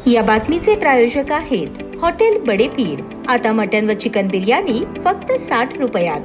या बातमीचे प्रायोजक आहेत हॉटेल बडे पीर। आता मटन व चिकन बिर्याणी फक्त 60 रुपयात।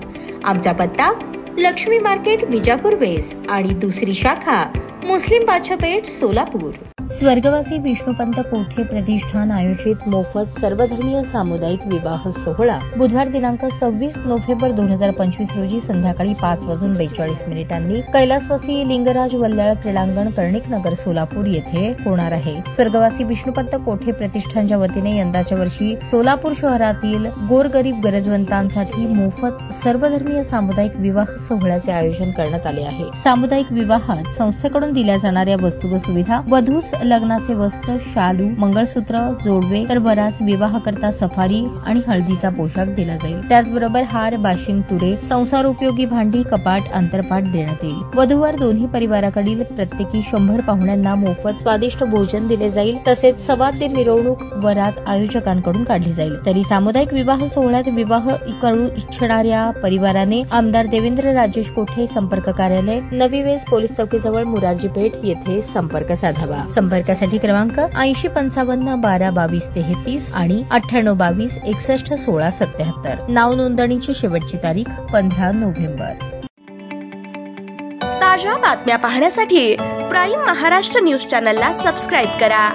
आमचा पत्ता लक्ष्मी मार्केट विजापूर वेस्ट आणि दुसरी शाखा मुस्लिम बादशाहपेठ सोलापूर। स्वर्गवासी विष्णुपंत कोठे प्रतिष्ठान आयोजित मोफत सर्वधर्मीय सामुदायिक विवाह सोहळा बुधवार दिनांक 26 नोव्हेंबर 2025 रोजी संध्याकाळी 5:42 कैलासवासी लिंगराज वल्ल्याळ क्रीडांगण कर्णिक नगर सोलापूर येथे होणार आहे। स्वर्गवासी विष्णुपंत कोठे प्रतिष्ठानच्या वतीने यंदाच्या वर्षी सोलापूर शहरातील गोरगरीब गरजवंतांसाठी मोफत सर्वधर्मीय सामुदायिक विवाह सोहळ्याचे आयोजन करण्यात आले आहे। सामुदायिक विवाहात संस्थेकडून दिल्या जाणाऱ्या वस्तू व सुविधा वधूस लग्नाचे वस्त्र, शालू, मंगळसूत्र, जोडवे तर वरास विवाहाकरता सफारी आणि हळदीचा पोशाख दिला जाईल। त्याचबरोबर हार, बाशिंग, तुरे, संसार उपयोगी भांडी, कपाट, अंतरपाट देण्यात येईल। वधूवर दोन्ही परिवाराकडील प्रत्येकी 100 पाहुण्यांना मोफत स्वादिष्ट भोजन दिले जाईल। तसेच सभा ते मिरवणूक वरात आयोजकांकडून काढली जाईल। तरी सामुदायिक विवाह सोहळ्यात विवाह करू इच्छिणाऱ्या परिवाराने आमदार देवेंद्र राजेश कोठे संपर्क कार्यालय, नवी वेस पोलीस चौकीजवळ मुरारजी पेठ येथे संपर्क साधावा। संपर्कासाठी क्रमांक 8055122233 आणि 9822611677। नाव नोंदणीची शेवटची तारीख 15 नोव्हेंबर। ताज्या बातम्या पाहण्यासाठी प्राईम महाराष्ट्र न्यूज चॅनलला सबस्क्राईब करा।